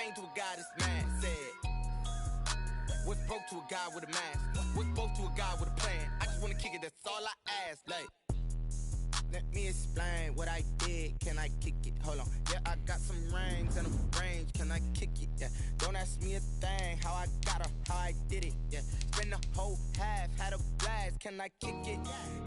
pain to a guy that's mad. Said, what's broke to a guy with a mask? What's broke to a guy with a plan? I just wanna kick it, that's all I ask. Like, let me explain what I did. Can I kick it? Hold on. Yeah, I got some rings and a range. Can I kick it? Yeah. Don't ask me a thing. How I got her, how I did it. Yeah. Spend the whole half, had a blast. Can I kick it?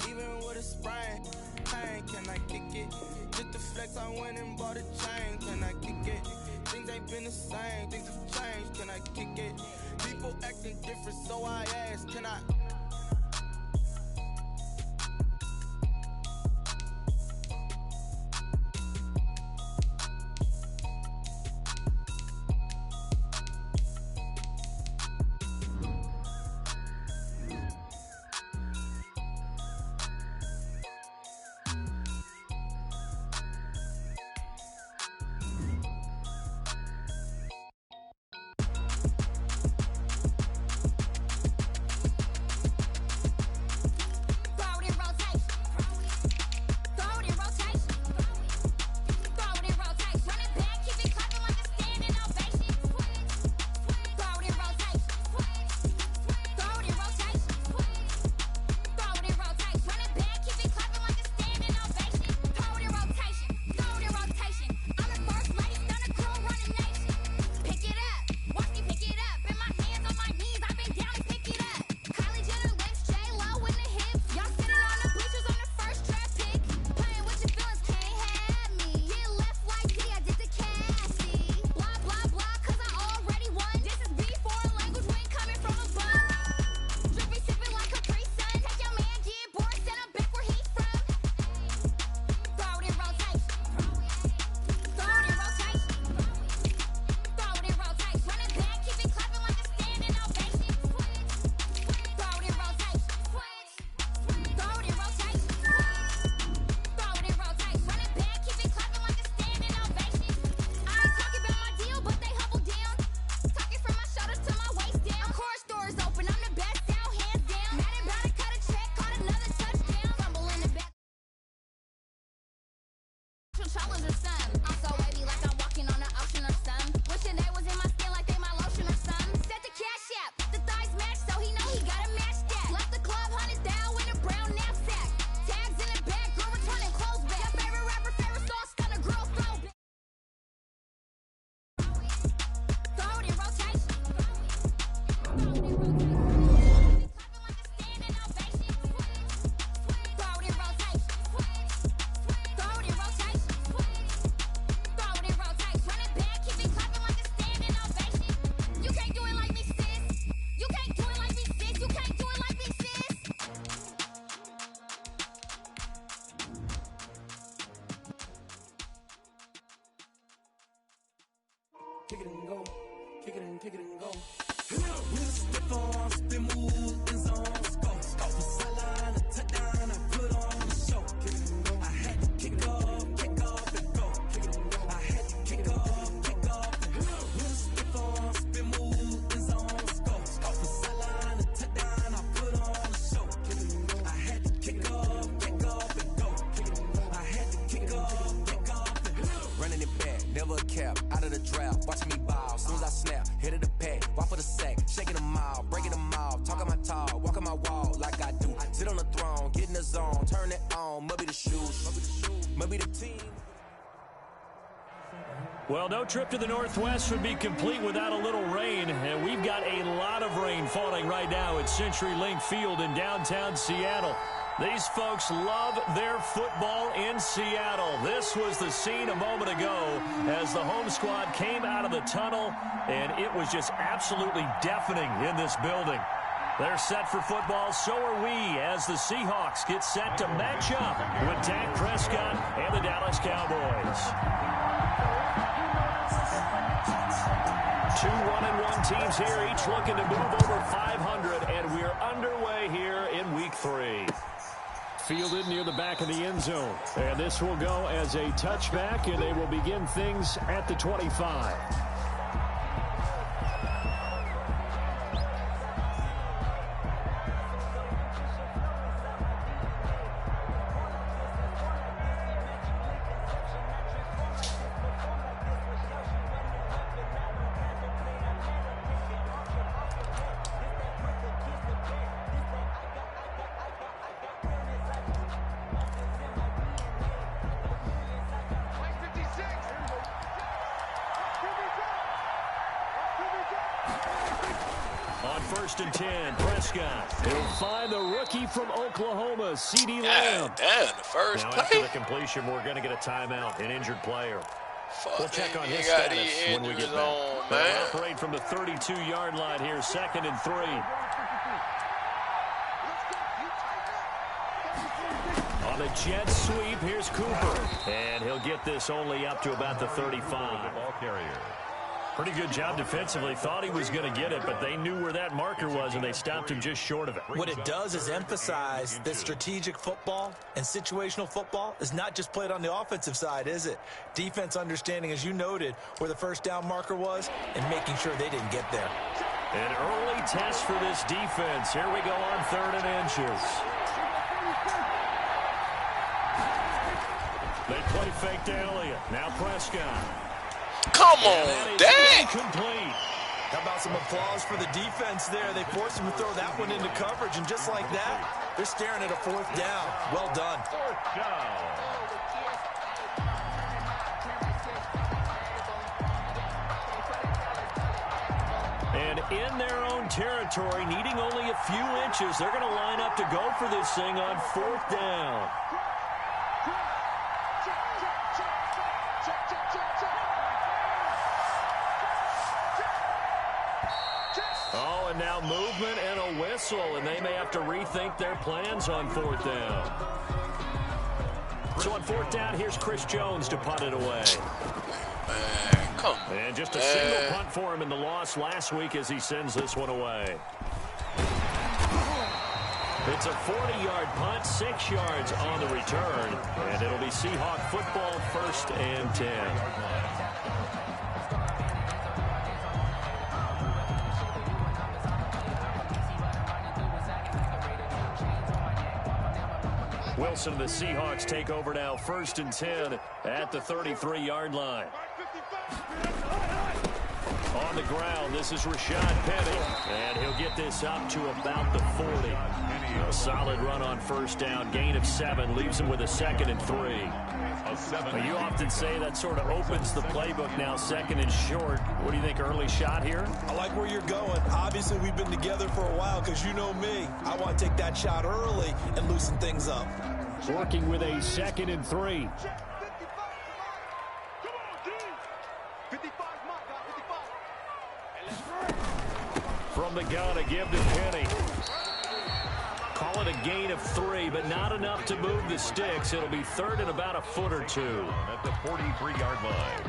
Even with a sprain. Pain, can I kick it? Just the flex, I went and bought a chain. Can I kick it? Things ain't been the same. Things have changed. Can I kick it? People acting different, so I ask. Can I? Kick it and go, kick it and go. With a stiff arm, spin move, in zone, go. Off the sideline, a touchdown, I put on the show. Kick it and go. I had to kick off and go. Kick it and go. I had to kick off and go. With a stiff arm, spin move, in zone, go. Off the sideline, a touchdown, I put on the show. Kick it and go. I had to kick off and go. Kick it and go. I had to kick off and go. Running it back, never a cap, out of the draft, watching me ball, soon as I snap, head of the pack, walk for the sack, shaking them all, breaking them all, talking my talk, walking my wall like I do, sit on the throne, get in the zone, turn it on, maybe the shoes, maybe the team. Well, no trip to the Northwest would be complete without a little rain, and we've got a lot of rain falling right now at CenturyLink Field in downtown Seattle. These folks love their football in Seattle. This was the scene a moment ago as the home squad came out of the tunnel, and it was just absolutely deafening in this building. They're set for football, so are we, as the Seahawks get set to match up with Dak Prescott and the Dallas Cowboys. 2 1-1 teams here, each looking to move over 500, and we're underway here in Week 3. Fielded near the back of the end zone. And this will go as a touchback, and they will begin things at the 25. first and 10. Prescott. He'll find the rookie from Oklahoma, C.D. Lamb. Damn, the first now, play. after the completion, we're going to get a timeout, an injured player. We'll check on his status when we get back. They'll operate from the 32-yard line here, 2nd and 3. On the jet sweep, here's Cooper. And he'll get this only up to about the 35. Ball carrier. Pretty good job defensively. Thought he was going to get it, but they knew where that marker was, and they stopped him just short of it. What it does is emphasize that strategic football and situational football is not just played on the offensive side, is it? Defense understanding, as you noted, where the first down marker was and making sure they didn't get there. An early test for this defense. Here we go on 3rd and inches. They play fake to Elliott. Now Prescott. Come on, Dad. Complete. How about some applause for the defense there? They forced him to throw that one into coverage, and just like that, they're staring at a 4th down. Well done. 4th down. And in their own territory, needing only a few inches, they're going to line up to go for this thing on 4th down. Oh, and now movement and a whistle, and they may have to rethink their plans on 4th down. So on 4th down, here's Chris Jones to punt it away. Man, come on. And just a single punt for him in the loss last week as he sends this one away. It's a 40-yard punt, 6 yards on the return, and it'll be Seahawk football, 1st and 10. Wilson and the Seahawks take over now, 1st and 10 at the 33-yard line. On the ground, this is Rashad Penny, and he'll get this up to about the 40. A solid run on 1st down, gain of 7, leaves him with a 2nd and 3. You often say that sort of opens the playbook now, 2nd and short. What do you think, early shot here? I like where you're going. Obviously, we've been together for a while because you know me. I want to take that shot early and loosen things up. Working with a 2nd and 3. From the gun, a give to Penny. Call it a gain of 3, but not enough to move the sticks. It'll be 3rd and about a foot or 2. At the 43-yard line.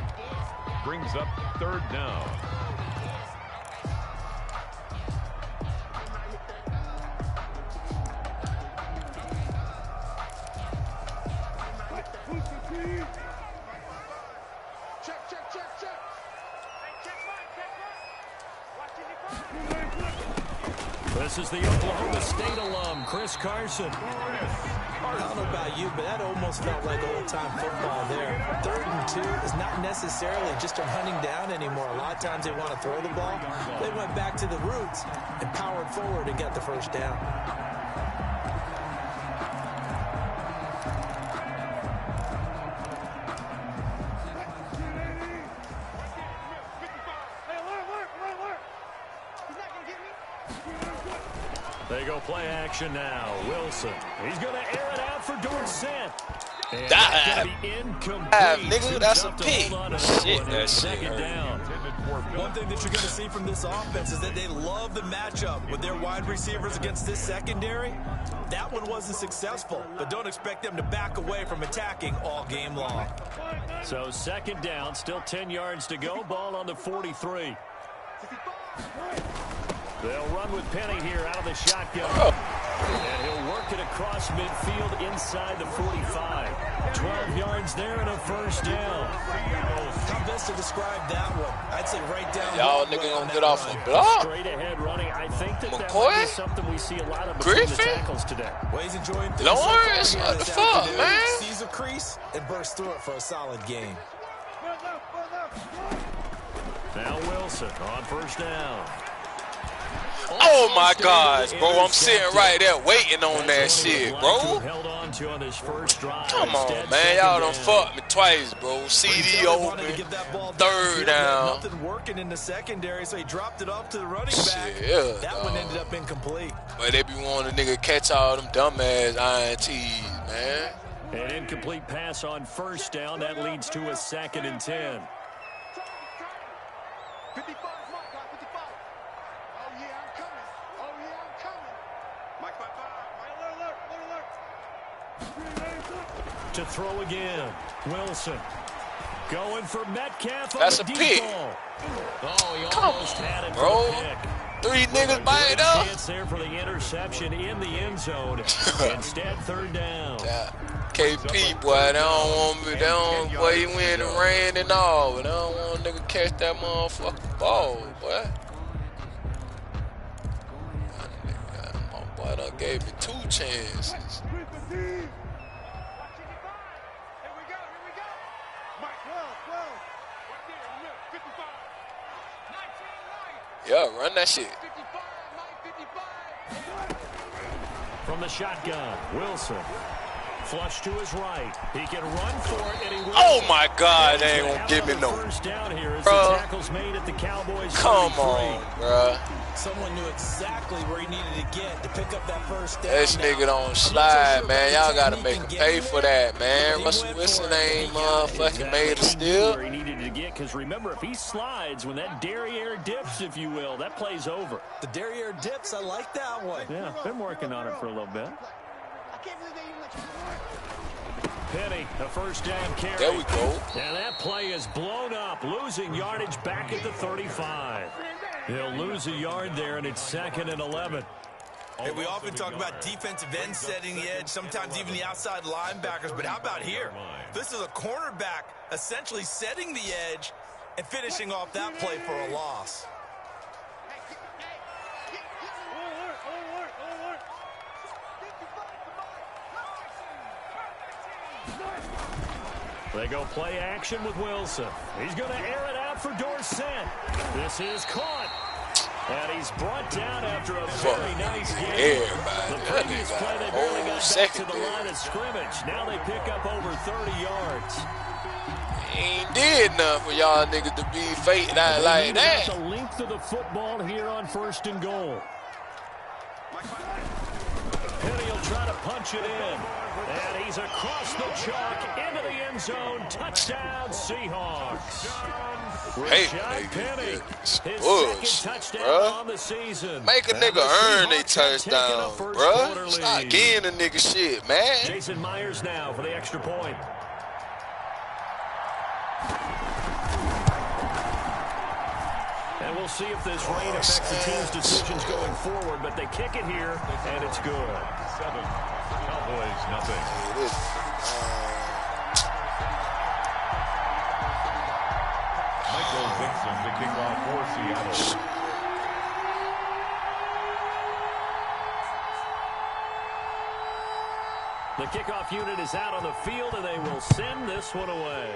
Brings up 3rd down. This is the Oklahoma State alum, Chris Carson. I don't know about you, but that almost felt like old-time football there. 3rd and 2 is not necessarily just a hunting down anymore. A lot of times they want to throw the ball. They went back to the roots and powered forward and got the 1st down. They go play action now. Wilson. He's going to air it out for Dorsett. Nigga, that's a pick. Shit, that's 2nd down. One thing that you're going to see from this offense is that they love the matchup with their wide receivers against this secondary. That one wasn't successful, but don't expect them to back away from attacking all game long. So 2nd down, still 10 yards to go. Ball on the 43. They'll run with Penny here out of the shotgun. And he'll work it across midfield inside the 45. 12 yards there and a 1st down. How best to describe that one? I'd say right down. Y'all niggas gonna get off the block. Straight ahead running. I think that might be something we see a lot of between the tackles today. Well, he's enjoying things. Lawrence, what the fuck, man? Sees a crease and bursts through it for a solid game. Now Wilson on 1st down. Oh my gosh, bro, I'm sitting right there waiting on that shit, bro. to on this first drive. Come on, man. Y'all done fucked me twice, bro. CD open. Third down. Nothing working in the secondary, so he dropped it off to the running back. Yeah, that one ended up incomplete. But they be wanting a nigga catch all them dumbass INTs, man. An incomplete pass on first down. That leads to a 2nd and 10. 55, Mike, 55. Oh, yeah, I'm coming. Oh, yeah, I'm coming. Mike, 55. To throw again. Wilson. Going for Metcalf. That's a pick. Oh, he almost had it, bro. Pick. 3 niggas bite up. Chance there for the interception in the end zone. Instead, 3rd down. KP, boy, they don't want me. They don't, boy, he went and ran and all, but they don't want a nigga catch that motherfucking ball, boy. My boy done gave me 2 chances. Yeah, run that shit. From the shotgun, Wilson. Flush to his right. He can run for it, and he will. Oh, my God. They ain't going to give me no. First down here as bro. the tackle's made at the Cowboys. Come 33. on, bro. Someone knew exactly where he needed to get to pick up that first down. This nigga don't slide, man. Y'all got to make him pay for that, man. Russell Wilson ain't motherfucking made a steal. Where he needed to get, because remember, if he slides, when that derriere dips, if you will, that play's over. The derriere dips, I like that one. Yeah, been working on it for a little bit. Penny, the first down carry. There we go. And that play is blown up, losing yardage back at the 35. He'll lose a yard there, and it's 2nd and 11. Hey, we often talk about defensive ends setting the edge, sometimes even the outside linebackers, but how about here? This is a cornerback essentially setting the edge and finishing off that play for a loss. They go play action with Wilson. He's going to air it out for Dorsett. This is caught. And he's brought down after a very nice game. The previous play, they barely got back to the line of scrimmage. Now they pick up over 30 yards. He ain't did nothing for y'all niggas to be fading out like that. The length of the football here on 1st and goal. Penny will try to punch it in. And he's across the chalk into the end zone. Touchdown, Seahawks. Hey, Penny, his bullshit, 2nd touchdown bruh. on the season. Make a nigga earn a touchdown, bruh. Stop getting a nigga shit, man. Jason Myers now for the extra point. And we'll see if this rain affects the team's decisions going forward, but they kick it here, and it's good. 7, Cowboys, nothing. Michael Vincent to kick off for Seattle. The kickoff unit is out on the field, and they will send this one away.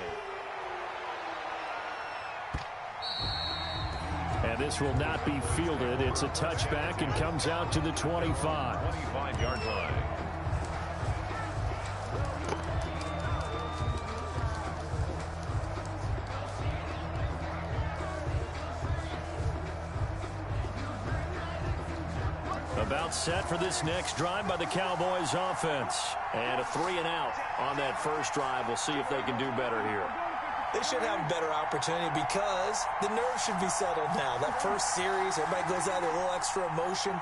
And this will not be fielded. It's a touchback and comes out to the 25. 25-yard line. About set for this next drive by the Cowboys offense. And a 3-and-out on that first drive. We'll see if they can do better here. They should have a better opportunity because the nerves should be settled now. That first series, everybody goes out with a little extra emotion.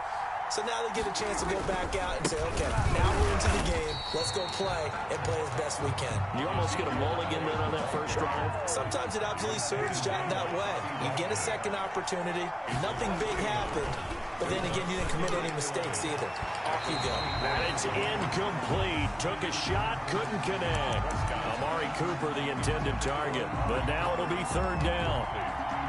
So now they get a chance to go back out and say, okay, now we're into the game. Let's go play and play as best we can. You almost get a mulligan then on that first drive. Sometimes it absolutely serves that way. You get a second opportunity. Nothing big happened. But then again, you didn't commit any mistakes either. Off you go. And it's incomplete. Took a shot, couldn't connect. Amari Cooper, the intended target. But now it'll be 3rd down.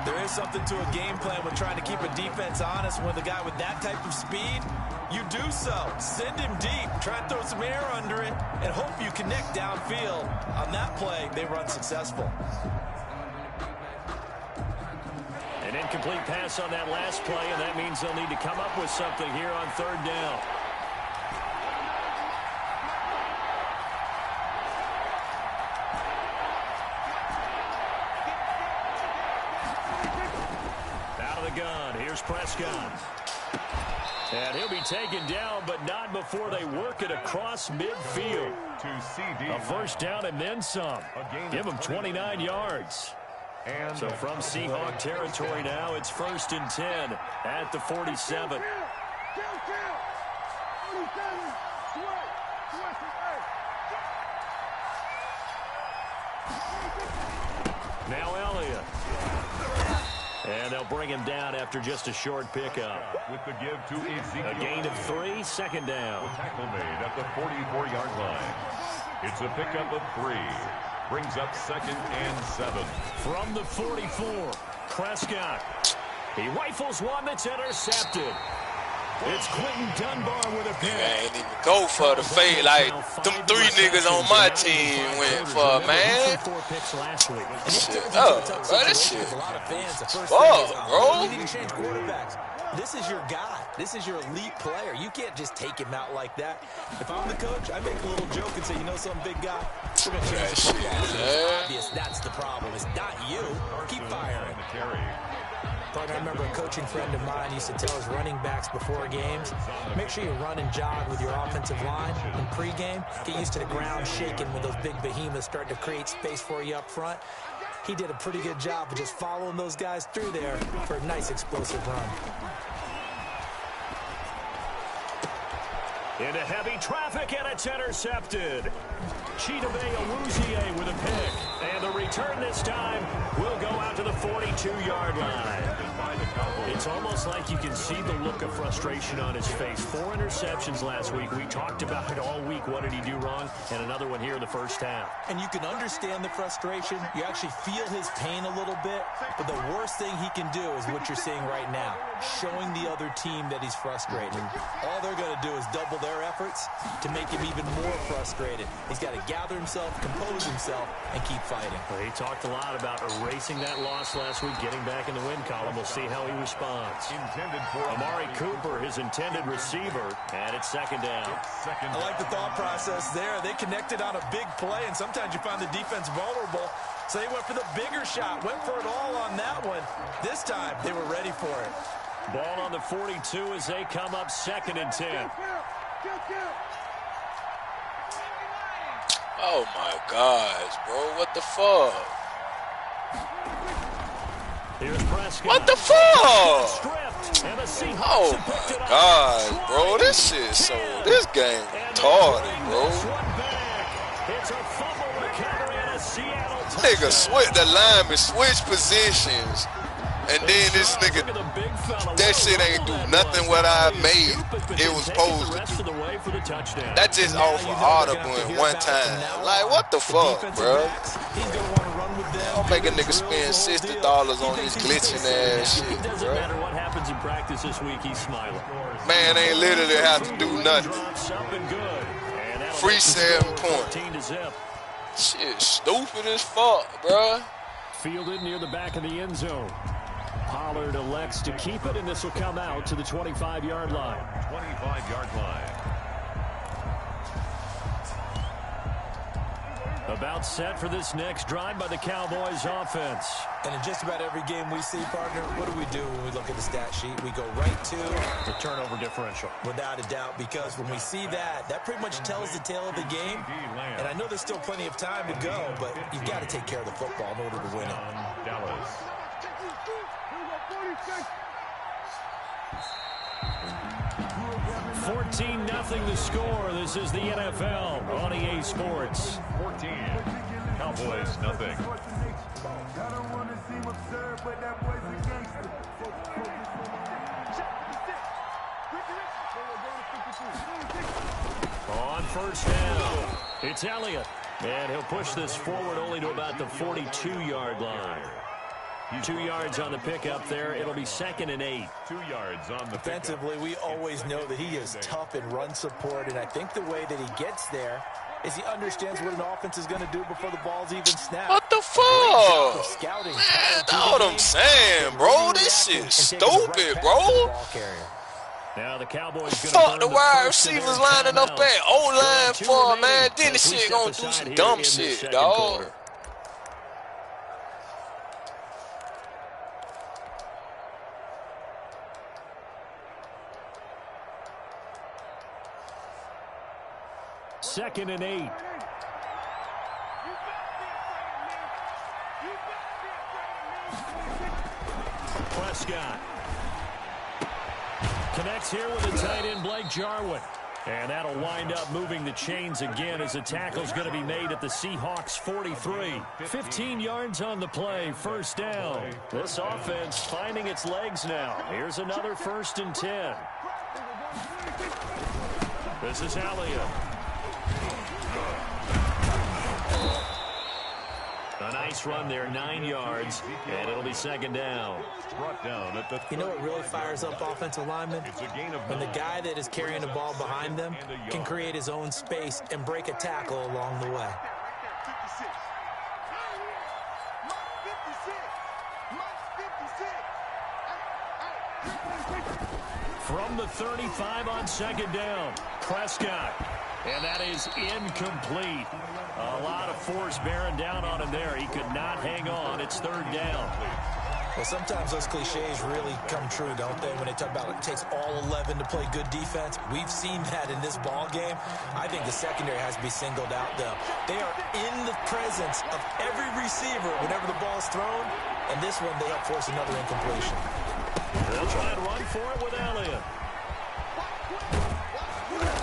There is something to a game plan with trying to keep a defense honest. When the guy with that type of speed, you do so. Send him deep. Try and throw some air under it and hope you connect downfield. On that play, they run successful. An incomplete pass on that last play, and that means they'll need to come up with something here on 3rd down. gun. Here's Prescott. And he'll be taken down, but not before they work it across midfield. A first down and then some. Give him 29 yards. So from Seahawk territory now, it's 1st and 10 at the 47. Now Elliott. And they'll bring him down after just a short pickup. With the give to Ezekiel. A gain of 3, second down. The tackle made at the 44-yard line. It's a pickup of 3. Brings up 2nd and 7. From the 44, Prescott. He rifles one that's intercepted. It's Quentin Dunbar with a pick. I ain't even go for the fade like them 3 niggas on my team went for, man. Shit up, bro. This shit. Fuck, bro. You need to change quarterbacks. This is your guy. This is your elite player. You can't just take him out like that. If I'm the coach, I make a little joke and say, you know something, big guy? We're going to change the football. It's obvious that's the problem. It's not you. Keep firing. Partner, I remember a coaching friend of mine used to tell his running backs before games, make sure you run and jog with your offensive line in pregame. Get used to the ground shaking when those big behemoths start to create space for you up front. He did a pretty good job of just following those guys through there for a nice explosive run. Into heavy traffic, and it's intercepted. Chidobe Awuzie with a pick. And the return this time will go out to the 42-yard line. It's almost like you can see the look of frustration on his face. 4 interceptions last week. We talked about it all week. What did he do wrong? And another one here in the first half. And you can understand the frustration. You actually feel his pain a little bit. But the worst thing he can do is what you're seeing right now, showing the other team that he's frustrated. All they're going to do is double their efforts to make him even more frustrated. He's got to gather himself, compose himself, and keep fighting. Well, he talked a lot about erasing that loss last week, getting back in the win column. We'll see how he responds. Amari Cooper, his intended receiver, and it's 2nd down. I like the thought process there. They connected on a big play, and sometimes you find the defense vulnerable. So they went for the bigger shot, went for it all on that one. This time, they were ready for it. Ball on the 42 as they come up 2nd and 10. Oh my gosh, bro. What the fuck? Here's Prescott. What the fuck? Oh my gosh, bro. This shit so this game retarded, bro. Nigga switch the lineman, switch positions. And then this nigga, that shit ain't do nothing what I made it was supposed to do. That just off an audible in one time. Like, what the fuck, bro? Don't make a nigga spend $60 on this glitching ass shit, bro. Doesn't matter what happens in practice this week, he's smiling. Man ain't literally have to do nothing. Free 7 points. Shit stupid as fuck, bro. Fielded near the back of the end zone. Pollard elects to keep it, and this will come out to the 25-yard line. 25-yard line. About set for this next drive by the Cowboys offense. And in just about every game we see, partner, what do we do when we look at the stat sheet? We go right to the turnover differential. Without a doubt, because when we see that, that pretty much tells the tale of the game. And I know there's still plenty of time to go, but you've got to take care of the football in order to win it. Dallas. 14-0 the score. This is the NFL on EA Sports. 14. Cowboys, nothing. On first down, it's Elliott. And he'll push this forward only to about the 42-yard line. 2 yards on the pickup there. It'll be 2nd and 8. 2 yards on the Defensively, we always know that he is tough in run support, and I think the way that he gets there is he understands what an offense is going to do before the ball's even snapped. What the fuck? Scouting. Man, that's what I'm saying, bro. This shit stupid, bro. Now the Cowboys fuck the wide receivers lining up at O-line for him, man. Then the shit gonna do some dumb shit, dog. 2nd and 8. Prescott connects here with the tight end Blake Jarwin. And that'll wind up moving the chains again as the tackle's going to be made at the Seahawks 43. 15 yards on the play, first down. This offense finding its legs now. Here's another 1st and 10. This is Elliott. A nice run there, 9 yards, and it'll be 2nd down. You know what really fires up offensive linemen? When the guy that is carrying the ball behind them can create his own space and break a tackle along the way. From the 35 on 2nd down, Prescott. And that is incomplete. A lot of force bearing down on him there. He could not hang on. It's 3rd down. Well, sometimes those cliches really come true, don't they? When they talk about it takes all 11 to play good defense. We've seen that in this ball game. I think the secondary has to be singled out, though. They are in the presence of every receiver whenever the ball is thrown. And this one, they help force another incompletion. They'll try and run for it with Elliott.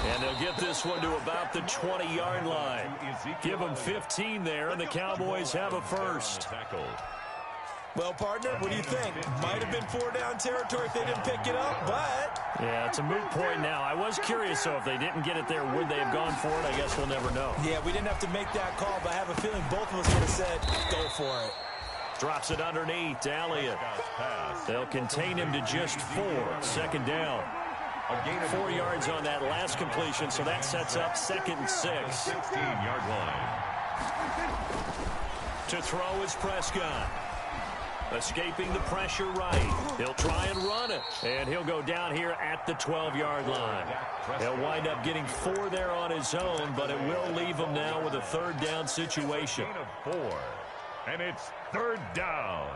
And they'll get this one to about the 20-yard line. Give them 15 there, and the Cowboys have a first. Well, partner, what do you think? Might have been 4-down territory if they didn't pick it up, but... Yeah, it's a moot point now. I was curious, so if they didn't get it there, would they have gone for it? I guess we'll never know. Yeah, we didn't have to make that call, but I have a feeling both of us would have said, go for it. Drops it underneath to Elliott. They'll contain him to just 4. 2nd down. 4 yards on that last completion, so that sets up 2nd and 6. 16-yard line. To throw is Prescott. Escaping the pressure right. He'll try and run it. And he'll go down here at the 12-yard line. He'll wind up getting 4 there on his own, but it will leave him now with a 3rd down situation. 4. And it's 3rd down.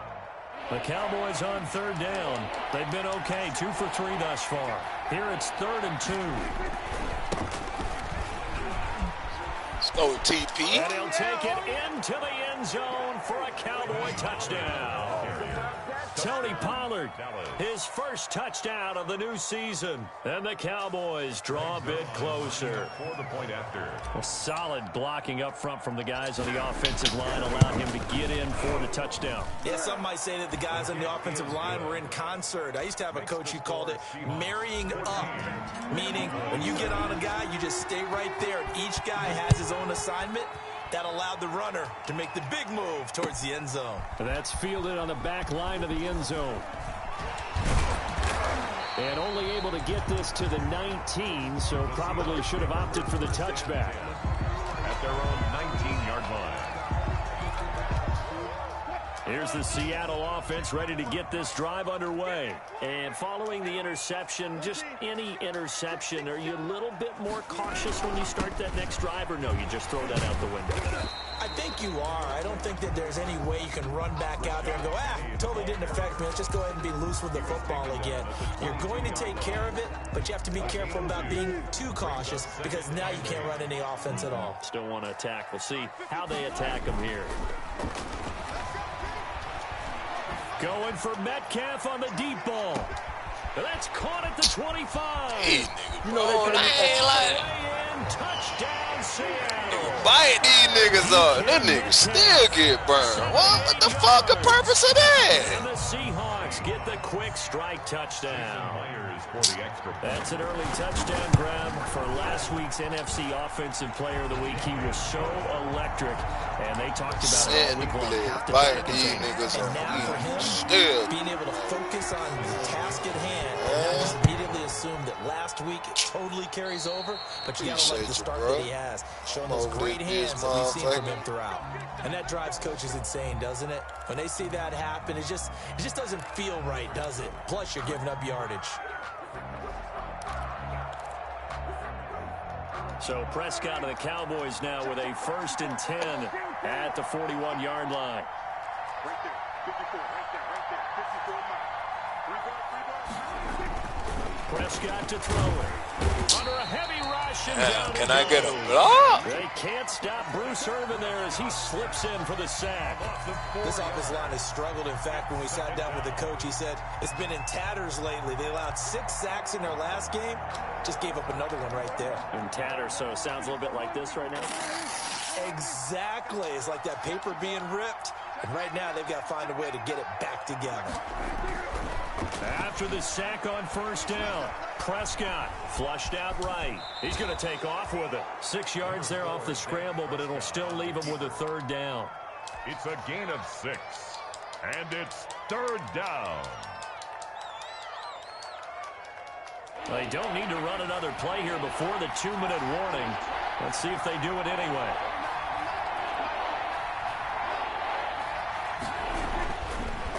The Cowboys on 3rd down. They've been okay, 2 for 3 thus far. Here it's 3rd and 2. Let's go, TP. And he'll take it into the end zone for a Cowboy touchdown. Tony Pollard, his first touchdown of the new season. And the Cowboys draw a bit closer. For the point after. Well, solid blocking up front from the guys on the offensive line allowed him to get in for the touchdown. Yeah, some might say that the guys on the offensive line were in concert. I used to have a coach who called it marrying up, meaning when you get on a guy, you just stay right there. Each guy has his own assignment. That allowed the runner to make the big move towards the end zone. That's fielded on the back line of the end zone. And only able to get this to the 19, so probably should have opted for the touchback. At their own 19-yard line. Here's the Seattle offense ready to get this drive underway. And following the interception, just any interception, are you a little bit more cautious when you start that next drive, or no, you just throw that out the window? I think you are. I don't think that there's any way you can run back out there and go, totally didn't affect me. Let's just go ahead and be loose with the football again. You're going to take care of it, but you have to be careful about being too cautious because now you can't run any offense at all. Still want to attack. We'll see how they attack them here. Going for Metcalf on the deep ball. That's caught at the 25. Hey, nigga, touchdown, Seattle. Bite these niggas up. Them niggas still get burned. What the fuck the purpose of that? And the Seahawks get the quick strike touchdown. That's an early touchdown grab for last week's NFC Offensive Player of the Week. He was so electric, and they talked about it all week long. Bite these niggas and now for him, still being able to focus on the task at hand, and not just immediately assume that last week it totally carries over, but you gotta like the start that he has, showing those great hands that we've seen from him throughout. And that drives coaches insane, doesn't it? When they see that happen, it just doesn't feel right, does it? Plus, you're giving up yardage. So Prescott and the Cowboys now with a 1st and 10 at the 41-yard line. Right there, 54, right there, 54 miles. Prescott to throw it. Under a heavy rush and Damn, down can he I get a goes. block? They can't stop Bruce Irvin there as he slips in for the sack. This offensive line has struggled. In fact, when we sat down with the coach, he said it's been in tatters lately. They allowed 6 sacks in their last game. Just gave up another one right there. In tatters, so it sounds a little bit like this right now. Exactly. It's like that paper being ripped. And right now, they've got to find a way to get it back together. After the sack on first down, Prescott flushed out right. He's going to take off with it. 6 yards there off the scramble, but it'll still leave him with a third down. It's a gain of 6, and it's third down. They don't need to run another play here before the 2-minute warning. Let's see if they do it anyway.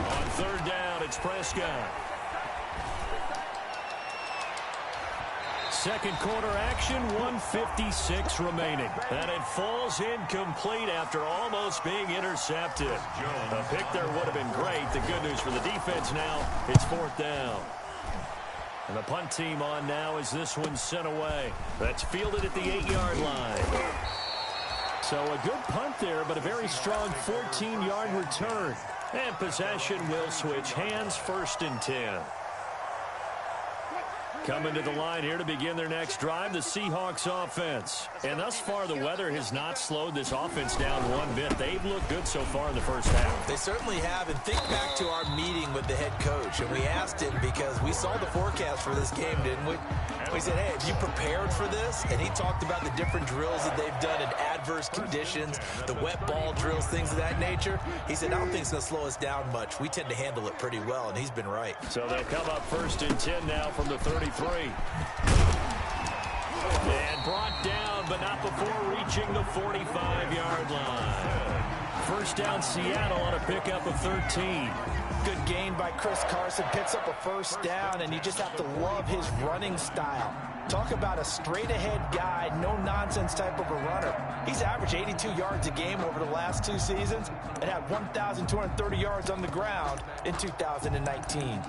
On third down, it's Prescott. Second quarter action, 1:56 remaining. And it falls incomplete after almost being intercepted. A pick there would have been great. The good news for the defense now, it's fourth down. And the punt team on now as this one's sent away. That's fielded at the 8-yard line. So a good punt there, but a very strong 14-yard return. And possession will switch hands, 1st and 10. Coming to the line here to begin their next drive, the Seahawks offense. And thus far, the weather has not slowed this offense down one bit. They've looked good so far in the first half. They certainly have. And think back to our meeting with the head coach. And we asked him because we saw the forecast for this game, didn't we? We said, hey, have you prepared for this? And he talked about the different drills that they've done in adverse conditions, the wet ball drills, things of that nature. He said, I don't think it's going to slow us down much. We tend to handle it pretty well, and he's been right. So they'll come up 1st and 10 now from the 33. And brought down, but not before reaching the 45-yard line. First down, Seattle on a pickup of 13. Good gain by Chris Carson, picks up a first down, and you just have to love his running style. Talk about a straight-ahead guy, no-nonsense type of a runner. He's averaged 82 yards a game over the last 2 seasons and had 1,230 yards on the ground in 2019.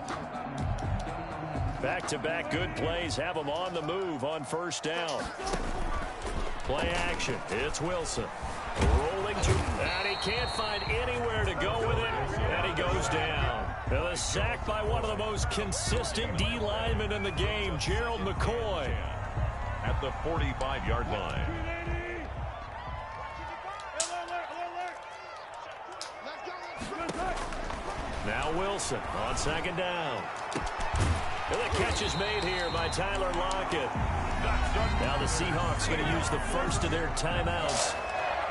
Back-to-back good plays have him on the move on first down. Play action. It's Wilson. Rolling to, and he can't find anywhere to go with it, and he goes down. And a sack by one of the most consistent D linemen in the game, Gerald McCoy. At the 45-yard line. Now Wilson on second down. And the catch is made here by Tyler Lockett. Now the Seahawks going to use the first of their timeouts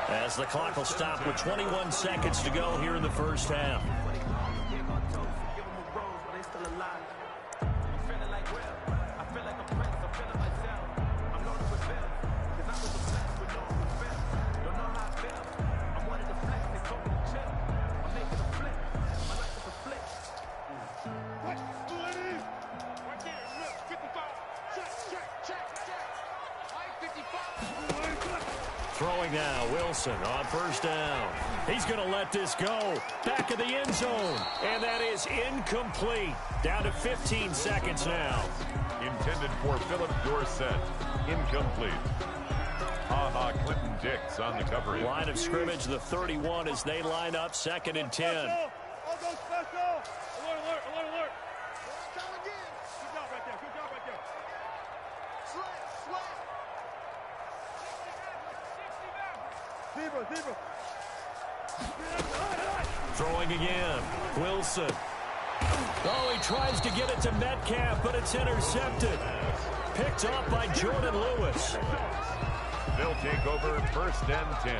as the clock will stop with 21 seconds to go here in the first half. Throwing now, Wilson on first down. He's going to let this go. Back of the end zone. And that is incomplete. Down to 15 seconds now. Intended for Philip Dorsett. Incomplete. Ha-ha, Clinton Dix on the coverage. Line of scrimmage, the 31 as they line up 2nd and 10. I'll go special. Alert, alert, alert, alert. Come again. Good job right there. Good job right there. Slap, slap. Zebra. Throwing again. Wilson. Oh, he tries to get it to Metcalf, but it's intercepted. Picked off by Jordan Lewis. They'll take over 1st and 10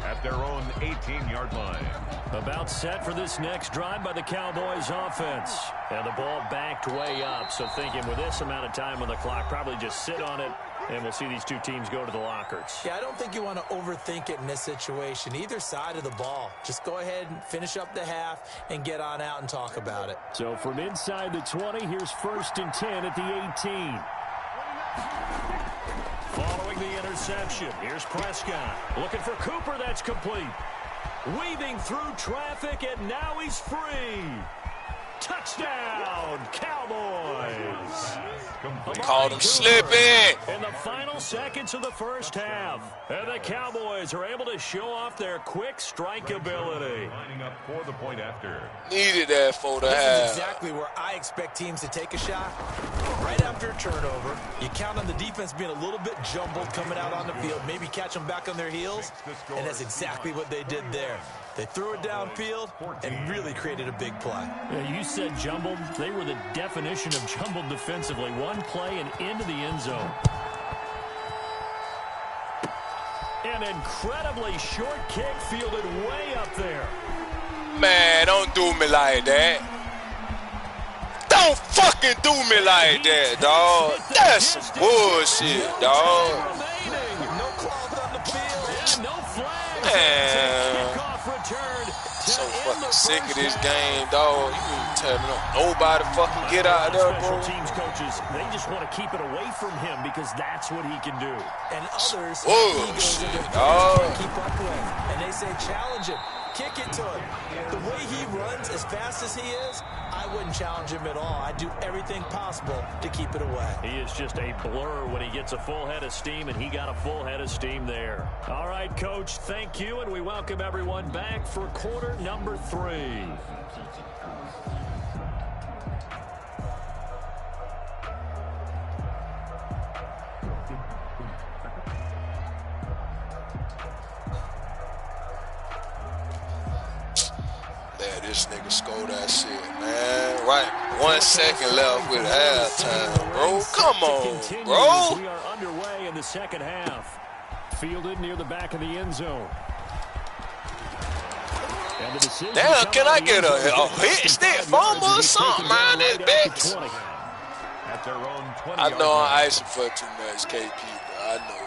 at their own 18-yard line. About set for this next drive by the Cowboys offense. And the ball backed way up, so thinking with this amount of time on the clock, probably just sit on it, and we'll see these two teams go to the lockers. Yeah, I don't think you want to overthink it in this situation. Either side of the ball. Just go ahead and finish up the half and get on out and talk about it. So from inside the 20, here's 1st and 10 at the 18. Following the interception, here's Prescott. Looking for Cooper, that's complete. Weaving through traffic, and now he's free. Touchdown, Cowboys. Called him slipping. In the final seconds of the first half, and the Cowboys are able to show off their quick strike ability. Lining up for the point after. Needed that for the half. This is exactly where I expect teams to take a shot. Right after a turnover, you count on the defense being a little bit jumbled coming out on the field, maybe catch them back on their heels, and that's exactly what they did there. They threw it downfield and really created a big play. Yeah, you said jumbled. They were the definition of jumbled defensively. One play and into the end zone. An incredibly short kick fielded way up there. Man, don't do me like that. Don't fucking do me like that, dog. That's some bullshit, dog. No calls on the field. No flags. Man. Kickoff return. So fucking sick of this game, dog. You can tell me nobody fucking get out there, bro. Special teams coaches, they just want to keep it away from him because that's what he can do. And others, bullshit, dog. Keep up with. And they say challenge him. Kick it to him. The way he runs as fast as he is, I wouldn't challenge him at all. I'd do everything possible to keep it away. He is just a blur when he gets a full head of steam, and he got a full head of steam there. All right, Coach, thank you, and we welcome everyone back for quarter number 3. This nigga scored that shit, man. Right, 1 second left with halftime, bro. Come on, bro. We are underway in the second half. Fielded near the back of the end zone. And the decision. Damn, can I get a hit stick fumble or something, man? That bitch. At their own 20. I know I'm icing for too much, KP, bro. I know, bro.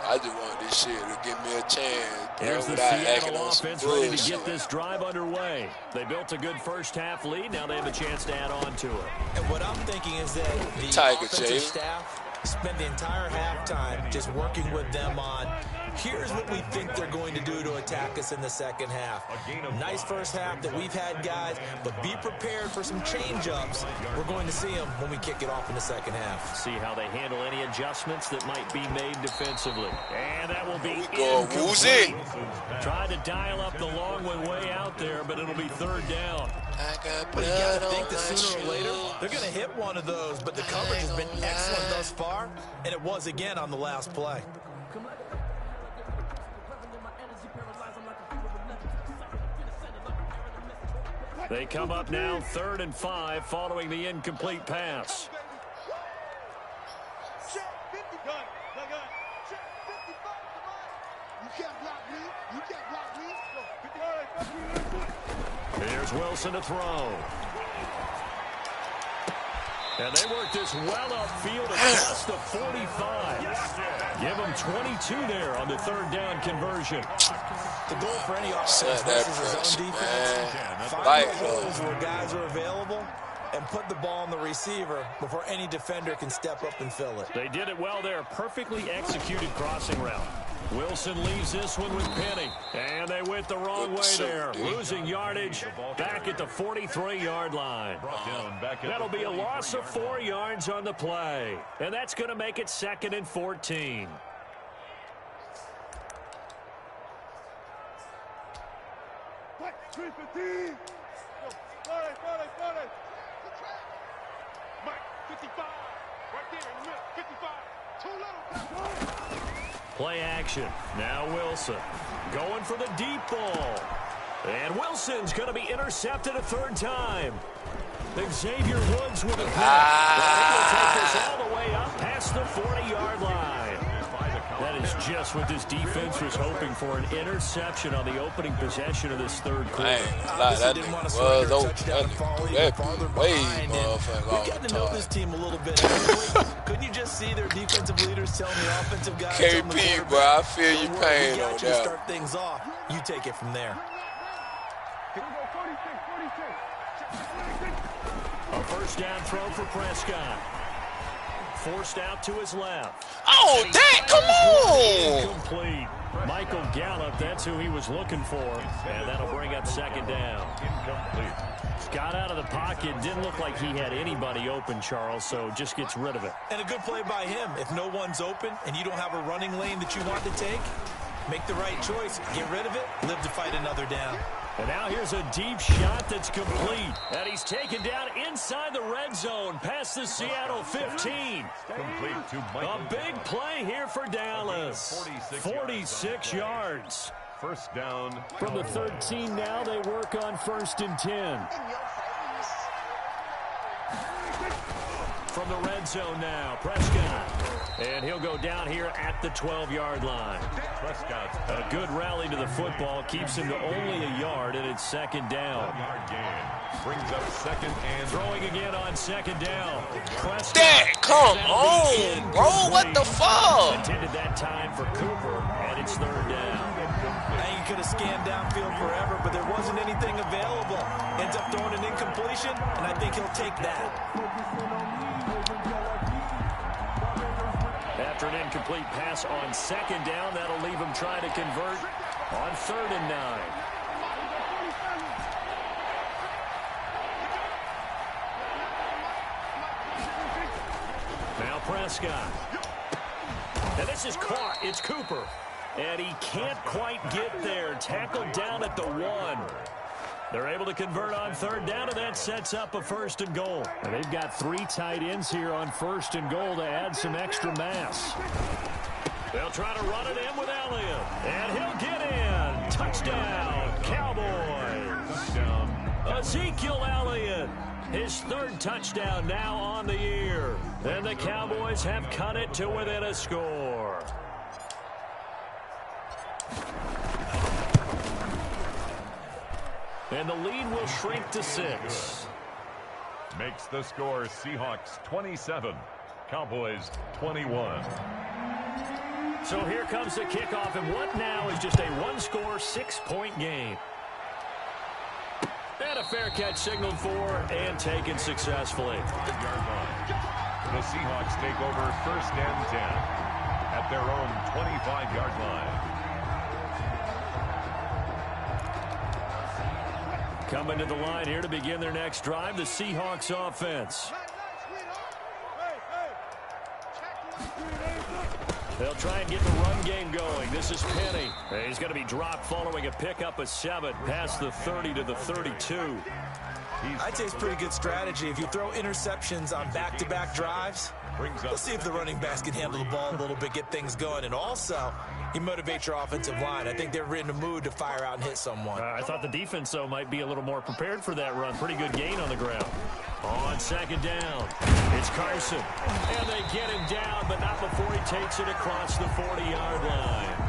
I just want this shit to give me a chance, bro, Here's the without acting Seattle on some offense ready to bullshit. get this drive underway. They built a good first half lead. Now they have a chance to add on to it. And what I'm thinking is that the Tiger, offensive Jay. staff spent the entire halftime just working with them on here's what we think they're going to do to attack us in the second half. Nice first half that we've had, guys, but be prepared for some change-ups. We're going to see them when we kick it off in the second half. See how they handle any adjustments that might be made defensively. And that will be Go woozy. Tried to dial up the long one way out there, but it'll be third down. I got But you got blood to think on that my sooner or later, shoes. they're going to hit one of those, but the coverage has been excellent thus far, and it was again on the last play. They come up now 3rd and 5 following the incomplete pass. Here's Wilson to throw. And they work this well upfield across the 45. Give them 22 there on the 3rd down conversion. The goal for any offense versus his own defense, find holes where guys are available and put the ball on the receiver before any defender can step up and fill it. They did it well there. Perfectly executed crossing route. Wilson leaves this one with Penny. And they went the wrong way there. Losing yardage back at the 43-yard line. That'll be a loss of 4 yards on the play. And that's going to make it 2nd and 14. Play action. Now Wilson going for the deep ball. And Wilson's going to be intercepted a 3rd time. Xavier Woods with a catch. He will take this all the way up past the 40-yard line. That is just what this defense was hoping for, an interception on the opening possession of this 3rd quarter. That nigga was open. That nigga way motherfucker We've gotten to know this team a little bit. Couldn't you just see their defensive leaders telling the offensive guys? KP, bro, I feel your pain on that. Start things off. You take it from there. A first down throw for Prescott. Forced out to his left. Oh, that, come on! Incomplete. Michael Gallup, that's who he was looking for. And that'll bring up 2nd down. Got out of the the pocket. Didn't look like he had anybody open, Charles, so just gets rid of it. And a good play by him. If no one's open and you don't have a running lane that you want to take, make the right choice. Get rid of it. Live to fight another down. And now here's a deep shot that's complete. And he's taken down inside the red zone past the Seattle 15. Complete to Michael. A big play here for Dallas. 46 yards. First down. From the 13 now, they work on 1st and 10. From the red zone now, Prescott. And he'll go down here at the 12-yard line. Prescott. A good rally to the football keeps him to only a yard, and it's 2nd down. 1-yard gain. Brings up 2nd and throwing again on 2nd down. Prescott. Dang, come on, bro. What the fuck? Intended that time for Cooper, and it's 3rd down. Now you could have scanned downfield forever, but there wasn't anything available. Ends up throwing an incompletion, and I think he'll take that. After an incomplete pass on 2nd down, that'll leave him trying to convert on 3rd and 9. Now Prescott. And this is caught. It's Cooper. And he can't quite get there. Tackled down at the 1. They're able to convert on 3rd down, and that sets up a 1st and goal. And they've got 3 tight ends here on 1st and goal to add some extra mass. They'll try to run it in with Elliott. And he'll get in. Touchdown, Cowboys. touchdown. Ezekiel Elliott, his 3rd touchdown now on the year. And the Cowboys have cut it to within a score. And the lead will shrink to 6. Makes the score Seahawks 27, Cowboys 21. So here comes the kickoff, and what now is just a 1-score, 6-point game. And a fair catch signaled for and taken successfully. The Seahawks take over 1st and 10 at their own 25-yard line. Coming to the line here to begin their next drive, the Seahawks offense. They'll try and get the run game going. This is Penny. He's going to be dropped following a pickup of 7 past the 30 to the 32. I'd say it's pretty good strategy. If you throw interceptions on back-to-back drives, let's see if the running backs can handle the ball a little bit, get things going. And also, you motivate your offensive line. I think they're in the mood to fire out and hit someone. I thought the defense, though, might be a little more prepared for that run. Pretty good gain on the ground. On 2nd down, it's Carson. And they get him down, but not before he takes it across the 40-yard line.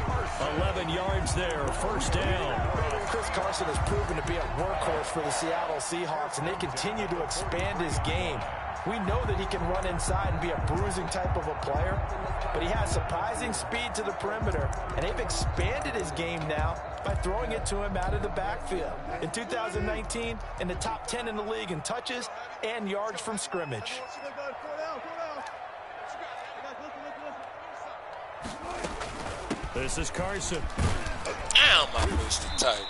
11 yards there, 1st down. Chris Carson has proven to be a workhorse for the Seattle Seahawks, and they continue to expand his game. We know that he can run inside and be a bruising type of a player, but he has surprising speed to the perimeter, and they've expanded his game now by throwing it to him out of the backfield. In 2019, in the top 10 in the league in touches and yards from scrimmage. This is Carson. Damn, I missed it tight.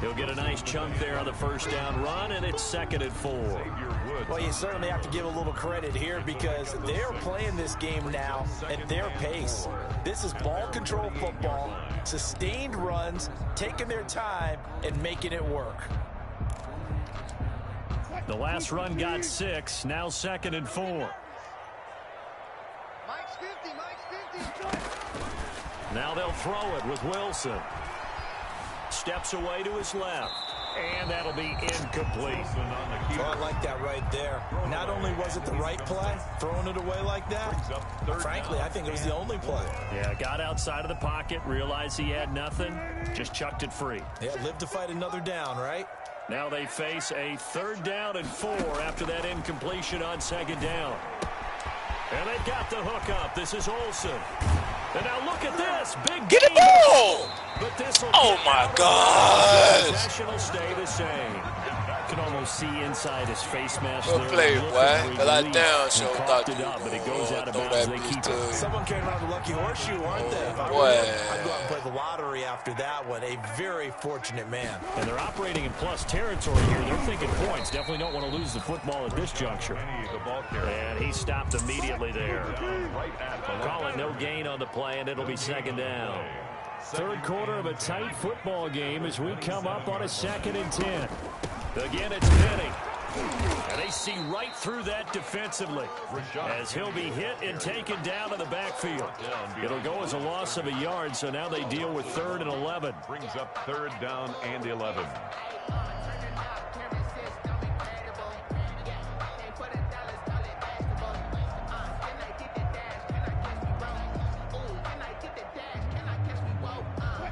He'll get a nice chunk there on the 1st down run, and it's 2nd and 4. Well, you certainly have to give a little credit here because they're playing this game now at their pace. This is ball control football, sustained runs, taking their time, and making it work. The last run got 6, now 2nd and 4. Now they'll throw it with Wilson. Steps away to his left. And that'll be incomplete. Oh, I like that right there. Not only was it the right play, throwing it away like that, frankly, I think it was the only play. Yeah, got outside of the pocket, realized he had nothing, just chucked it free. Yeah, live to fight another down, right? Now they face a 3rd down and 4 after that incompletion on 2nd down. And they've got the hook up. This is Olsen. And now look at this. Big Get the ball! But this will Oh, my God. Possession will stay the same. can almost see inside his face mask. Well played, boy. But I down sure thought you but it goes out of throw bounds. that They keep bitch it. Someone carried around the lucky horseshoe, aren't they? If I Boy. were him, I'd go out and play the lottery after that one. A very fortunate man. And they're operating in plus territory here. They're thinking points. Definitely don't want to lose the football at this juncture. And he stopped immediately there. Call it no gain on the play, and it'll be second down. Third quarter of a tight football game as we come up on a 2nd and 10. Again, it's Penny. And they see right through that defensively as he'll be hit and taken down in the backfield. It'll go as a loss of a yard, so now they deal with 3rd and 11. Brings up 3rd down and 11.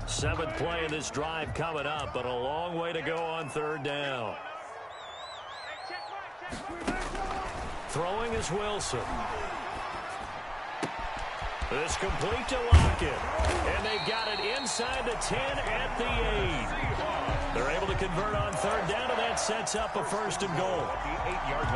Seventh play of this drive coming up, but a long way to go on 3rd down. Throwing is Wilson. This complete to Lockett. And they've got it inside the 10 at the 8. They're able to convert on 3rd down, and that sets up a 1st and goal.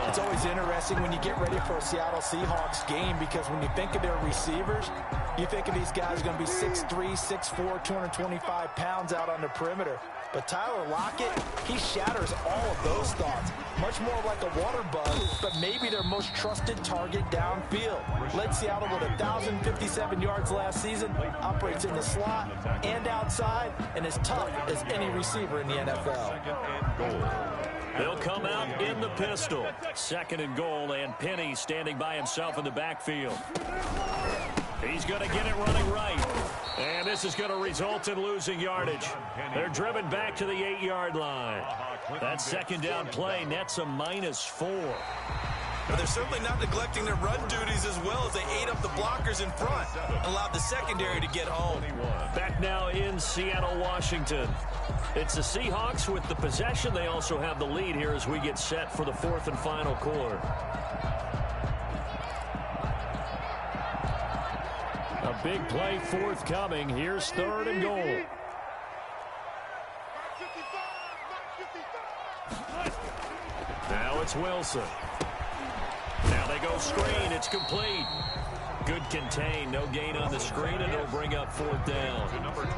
It's always interesting when you get ready for a Seattle Seahawks game because when you think of their receivers, you think of these guys going to be 6'3", 6'4", 225 pounds out on the perimeter. But Tyler Lockett, he shatters all of those thoughts. Much more like a water bug, but maybe their most trusted target downfield. Led Seattle with 1,057 yards last season, operates in the slot and outside, and is tough as any receiver in the NFL. They'll come out in the pistol. 2nd and goal, and Penny standing by himself in the backfield. He's going to get it running right. And this is going to result in losing yardage. They're driven back to the 8-yard line. That 2nd down play nets a -4. But they're certainly not neglecting their run duties as well as they ate up the blockers in front. Allowed the secondary to get home. Back now in Seattle, Washington. It's the Seahawks with the possession. They also have the lead here as we get set for the 4th and final quarter. A big play forthcoming. Here's 3rd and goal. Now it's Wilson. Now they go screen. It's complete. Good contain. No gain on the screen, and it'll bring up 4th down.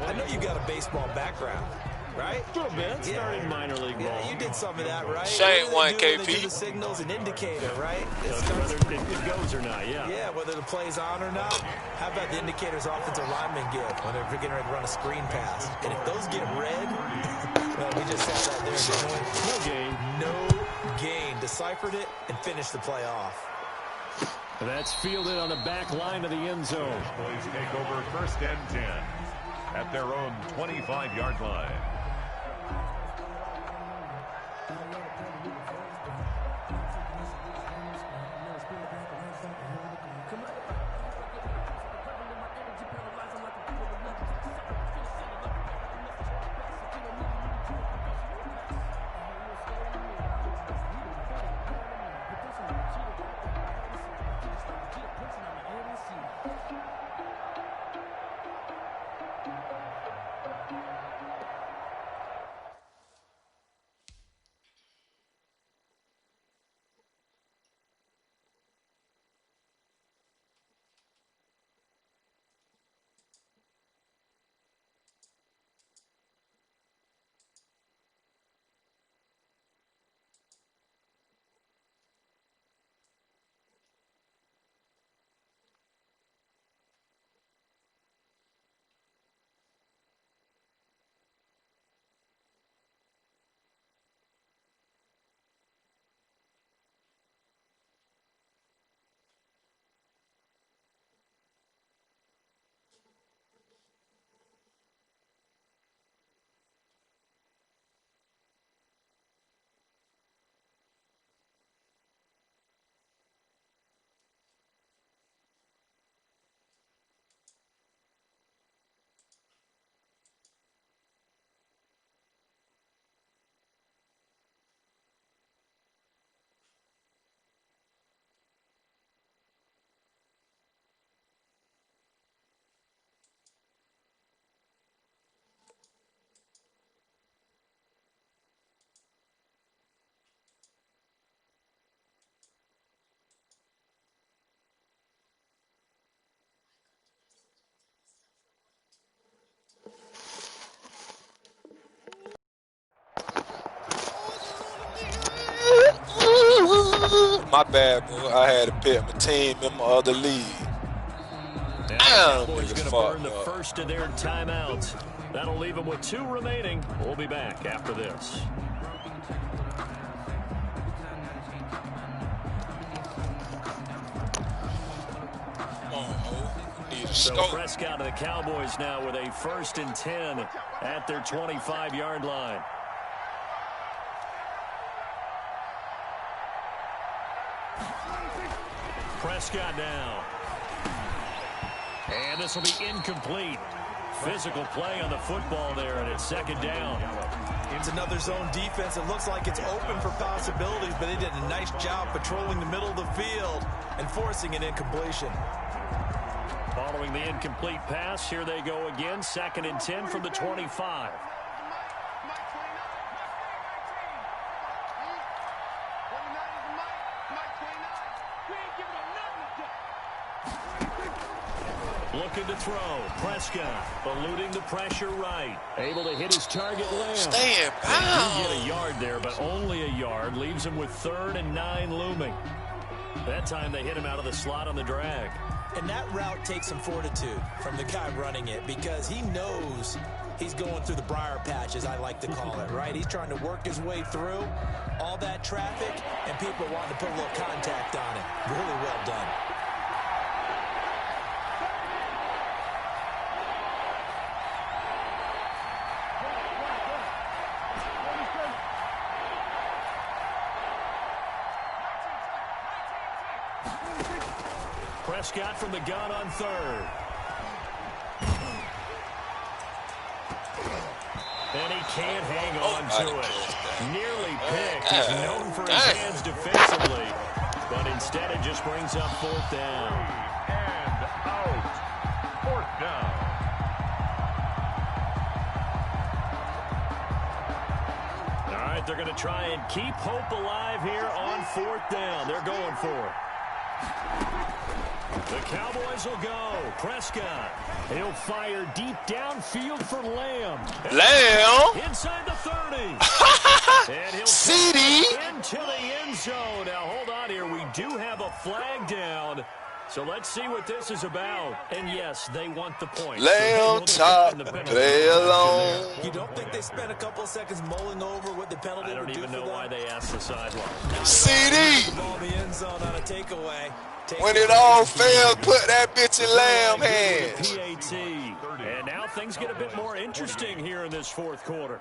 I know you got a baseball background, right? A little bit. Started minor league ball. Yeah, you did some of that, right? Shane one, They KP. do the signal's an indicator, right? Whether it goes or not, yeah. Yeah, whether the play's on or not. How about the indicators offensive linemen give when they're getting ready to run a screen pass? And if those get red, well, we just saw that there, didn't we? No gain. No gain. Deciphered it and finished the play off. That's fielded on the back line of the end zone. Boys take over 1st and 10 at their own 25-yard line. My bad, bro. I had to pick my team in my other league. The Cowboys going to burn the first of their timeouts. That'll leave them with 2 remaining. We'll be back after this. So Prescott of the Cowboys now with a 1st and 10 at their 25-yard line. Prescott now. And this will be incomplete. Physical play on the football there, and it's 2nd down. It's another zone defense. It looks like it's open for possibilities, but they did a nice job patrolling the middle of the field and forcing an incompletion. Following the incomplete pass, here they go again. 2nd and 10 from the 25. Looking to throw. Prescott eluding the pressure right. Able to hit his target Lamb. Stay in bounds. They do get a yard there, but only a yard. Leaves him with 3rd and 9 looming. That time they hit him out of the slot on the drag. And that route takes some fortitude from the guy running it because he knows he's going through the briar patch, as I like to call it, right? He's trying to work his way through all that traffic, and people wanting to put a little contact on it. Really well done. Prescott from the gun on 3rd. And he can't hang on to it. Nearly picked. He's known for his hands defensively. But instead it just brings up 4th down. And out. 4th down. All right, they're going to try and keep hope alive here on 4th down. They're going for it. The Cowboys will go. Prescott. He'll fire deep downfield for Lamb. Inside the 30. And he'll CD into the end zone. Now, hold on here. We do have a flag down. So let's see what this is about. And, yes, they want the point. Lay on top, play alone. You don't think they spent a couple of seconds mulling over what the penalty would do for them? I don't even know why they asked the sideline. CD. The ball in the end zone on a takeaway. When it all fails, put that bitch in Lamb hands. PAT. And now things get a bit more interesting here in this 4th quarter.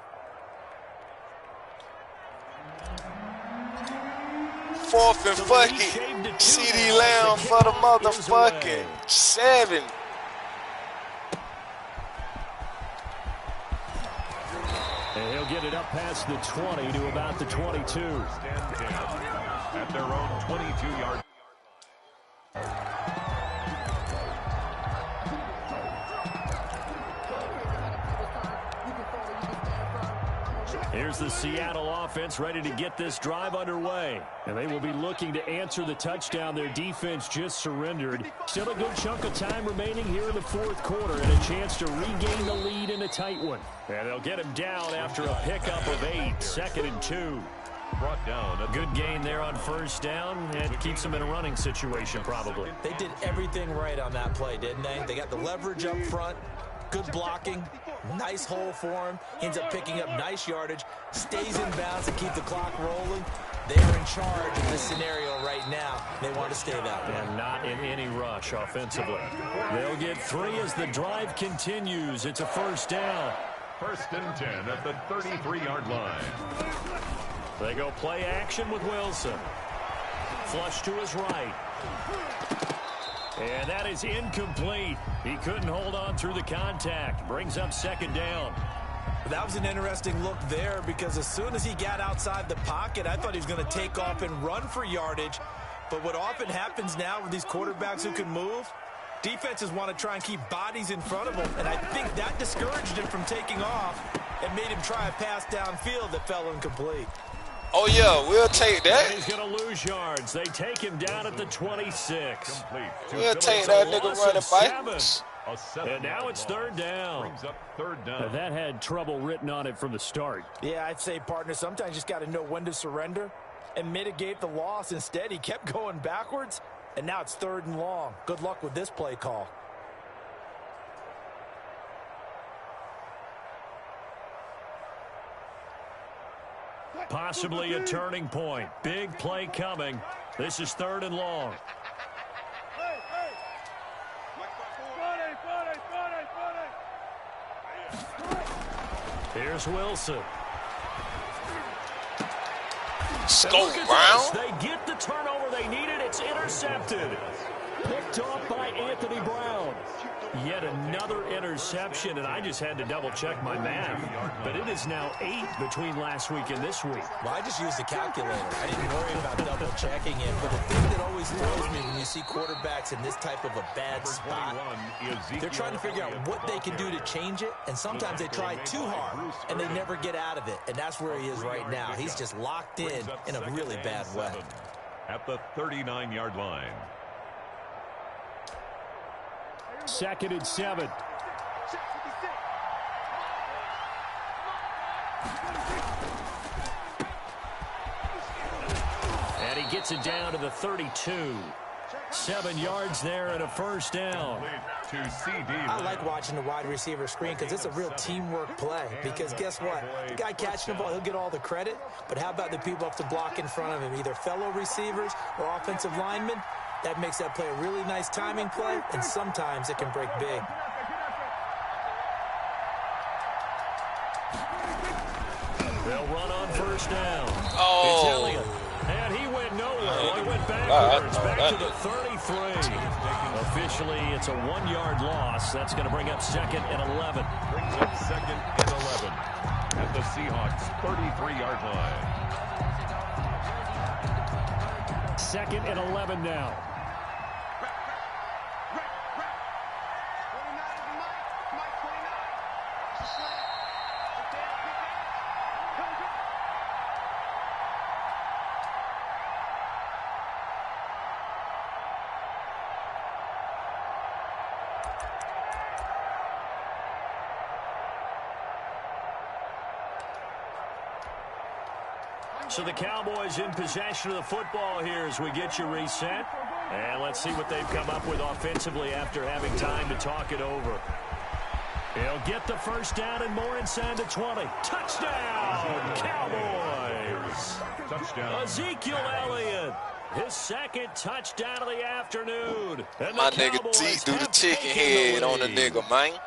4th and fucking CD Lamb for the motherfucking 7. And he'll get it up past the 20 to about the 22. At their own 22-yard. Here's the Seattle offense ready to get this drive underway. And they will be looking to answer the touchdown their defense just surrendered. Still a good chunk of time remaining here in the 4th quarter and a chance to regain the lead in a tight one. And they'll get him down after a pickup of 8. 2nd and 2. Brought down. A good gain there on 1st down. And keeps them in a running situation probably. They did everything right on that play, didn't they? They got the leverage up front. Good blocking, nice hole for him. He ends up picking up nice yardage, stays in bounds to keep the clock rolling. They're in charge of this scenario right now. They want to stay that way. And not in any rush offensively. They'll get 3 as the drive continues. It's a 1st down. 1st and 10 at the 33-yard line. They go play action with Wilson. Flush to his right. And that is incomplete. He couldn't hold on through the contact. Brings up 2nd down. That was an interesting look there because as soon as he got outside the pocket, I thought he was going to take off and run for yardage. But what often happens now with these quarterbacks who can move, defenses want to try and keep bodies in front of them. And I think that discouraged him from taking off and made him try a pass downfield that fell incomplete. Oh, yeah, we'll take that. And he's going to lose yards. They take him down at the 26. We'll take that nigga running backwards. And now it's 3rd down. Brings up 3rd down. That had trouble written on it from the start. Yeah, I'd say, partner, sometimes you just got to know when to surrender and mitigate the loss. Instead, he kept going backwards, and now it's 3rd and long. Good luck with this play call. Possibly a turning point. Big play coming. This is 3rd and long. Here's Wilson. Go round. They get the turnover they needed. It's intercepted. Picked off by Anthony Brown. Yet another interception, and I just had to double-check my math. But it is now 8 between last week and this week. Well, I just used the calculator. I didn't worry about double-checking it. But the thing that always throws me when you see quarterbacks in this type of a bad spot, they're trying to figure out what they can do to change it, and sometimes they try too hard, and they never get out of it. And that's where he is right now. He's just locked in a really bad way. At the 39-yard line. 2nd and 7. And he gets it down to the 32. 7 yards there and a 1st down. I like watching the wide receiver screen because it's a real teamwork play. Because guess what? The guy catching the ball, he'll get all the credit. But how about the people up to block in front of him, either fellow receivers or offensive linemen? That makes that play a really nice timing play, and sometimes it can break big. They'll run on 1st down. Oh. It's Elliott. And he went nowhere. He went backwards, back to the 33. Officially, it's a 1-yard loss. That's going to bring up 2nd and 11. Brings up 2nd and 11 at the Seahawks' 33-yard line. 2nd and 11 now. So the Cowboys in possession of the football here as we get you reset. And let's see what they've come up with offensively after having time to talk it over. He'll get the 1st down and more inside the 20. Touchdown, Cowboys! Touchdown. Ezekiel Elliott, his 2nd touchdown of the afternoon. And My the nigga Cowboys T do the have chicken taken the head on the lead. nigga, man.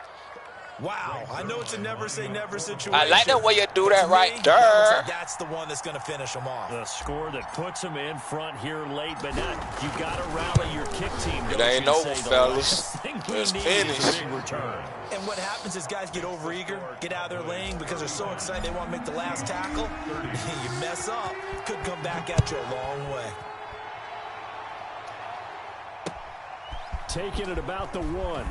Wow, I know it's a never-say-never situation. I like the way you do that right That looks there. like that's the one that's going to finish them off. The score that puts them in front here late, but not. You got to rally your kick team. It ain't over, fellas. It's finished. Big return. And what happens is guys get overeager, get out of their lane because they're so excited they want to make the last tackle. You mess up, could come back at you a long way. Taking it about the 1.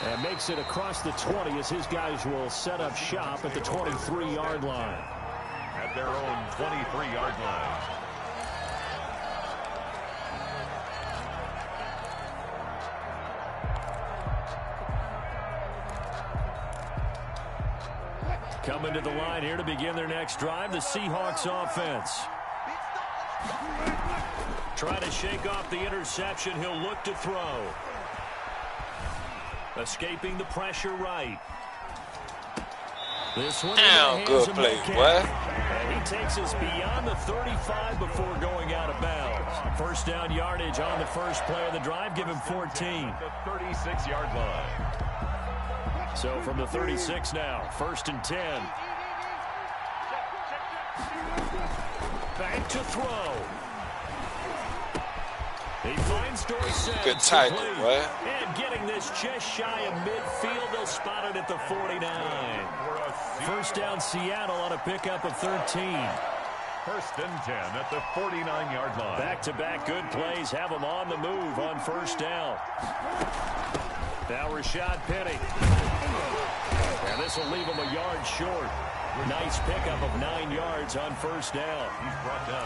And makes it across the 20 as his guys will set up shop at the 23-yard line. At their own 23-yard line. Coming to the line here to begin their next drive, the Seahawks offense. Trying to shake off the interception. He'll look to throw. Escaping the pressure right. This one Good play, boy. And he takes us beyond the 35 before going out of bounds. 1st down yardage on the first play of the drive. Give him 14. The 36-yard line. So from the 36 now, 1st and 10. Back to throw. He finds Dorsett. Good tackle, boy. And getting this just shy of midfield. They'll spot it at the 49. 1st down Seattle on a pickup of 13. 1st and 10 at the 49-yard line. Back-to-back good plays have them on the move on 1st down. Now Rashad Penny. And this will leave them a yard short. Nice pickup of 9 yards on 1st down.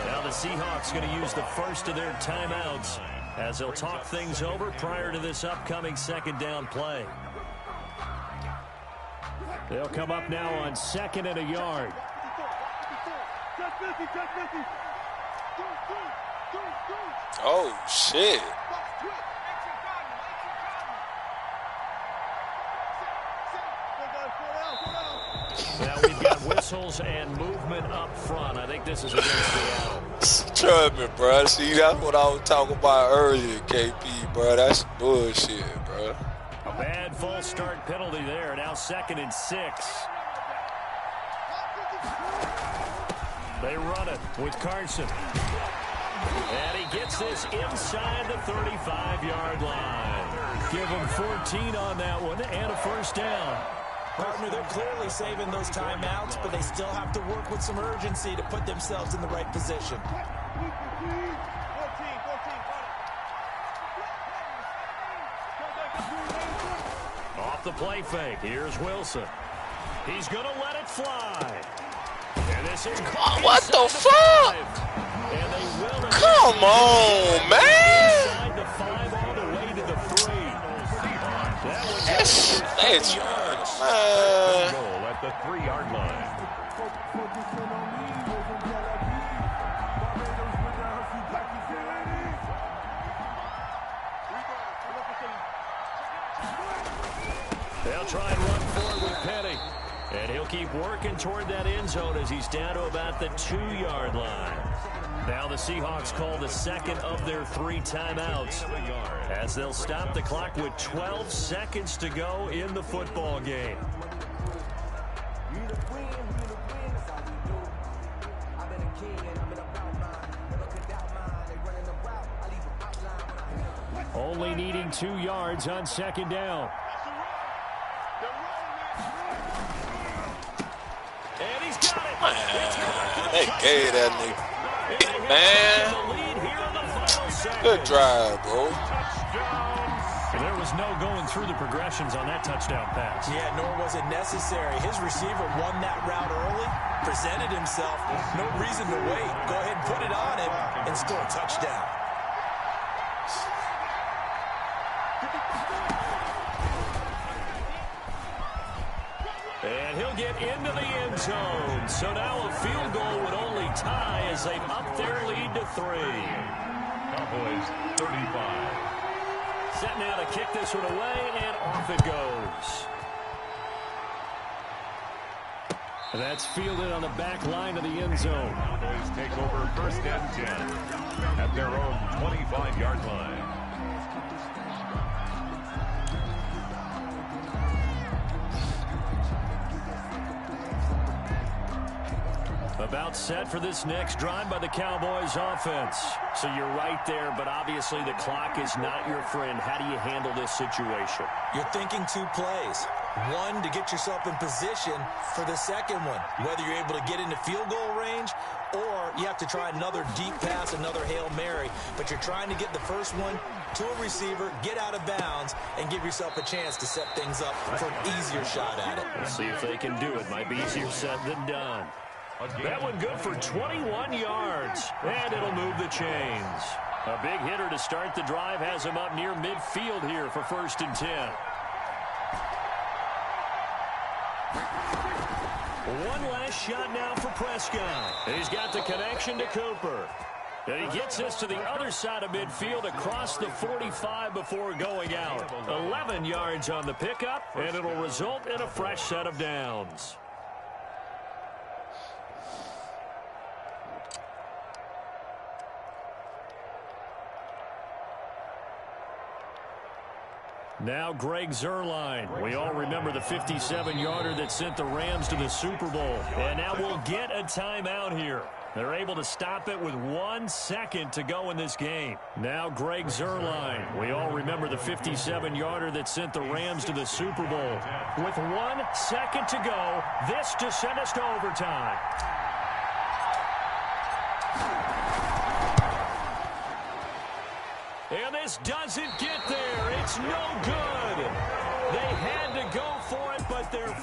Now the Seahawks going to use the first of their timeouts as they'll talk things over prior to this upcoming 2nd down play. They'll come up now on 2nd and a yard. Oh, shit. Now we've got whistles and movement up front. I think this is against Seattle. Trust me, bro. See, that's what I was talking about earlier, KP, bro. That's bullshit, bro. A bad false start penalty there. Now 2nd and 6. They run it with Carson. And he gets this inside the 35-yard line. Give him 14 on that one and a first down. Partner, they're clearly saving those timeouts, but they still have to work with some urgency to put themselves in the right position. Off the play fake, here's Wilson. He's going to let it fly. And this is what the fuck? And they will come on, man. Inside the 5 all the way to the 3. That's Goal at the 3-yard line. They'll try and run forward with Petty. And he'll keep working toward that end zone as he's down to about the 2-yard line. Now the Seahawks call the 2nd of their 3 timeouts as they'll stop the clock with 12 seconds to go in the football game. Only needing 2 yards on 2nd down. And he's got it. They gave that nigga. Man. Good drive, bro. There was no going through the progressions on that touchdown pass. Yeah, nor was it necessary. His receiver won that route early, presented himself. No reason to wait. Go ahead and put it on him and score a touchdown. And he'll get into the end zone. So now a field goal would only tie as they've upped their lead to 3. Cowboys 35. Set now to kick this one away, and off it goes. And that's fielded on the back line of the end zone. Cowboys take over 1st and 10 at their own 25-yard line. About set for this next drive by the Cowboys offense. So you're right there, but obviously the clock is not your friend. How do you handle this situation? You're thinking 2 plays. One, to get yourself in position for the second one, whether you're able to get into field goal range or you have to try another deep pass, another Hail Mary. But you're trying to get the first one to a receiver, get out of bounds, and give yourself a chance to set things up for an easier shot at it. We'll see if they can do it. Might be easier said than done. That one good for 21 yards, and it'll move the chains. A big hitter to start the drive has him up near midfield here for 1st and 10. One last shot now for Prescott. He's got the connection to Cooper. And he gets this to the other side of midfield across the 45 before going out. 11 yards on the pickup, and it'll result in a fresh set of downs. Now Greg Zuerlein. We all remember the 57-yarder that sent the Rams to the Super Bowl. And now we'll get a timeout here. They're able to stop it with 1 second to go in this game. Now Greg Zuerlein. We all remember the 57-yarder that sent the Rams to the Super Bowl. With 1 second to go, this to send us to overtime. And this doesn't get there. It's no good. They had to go for it, but they're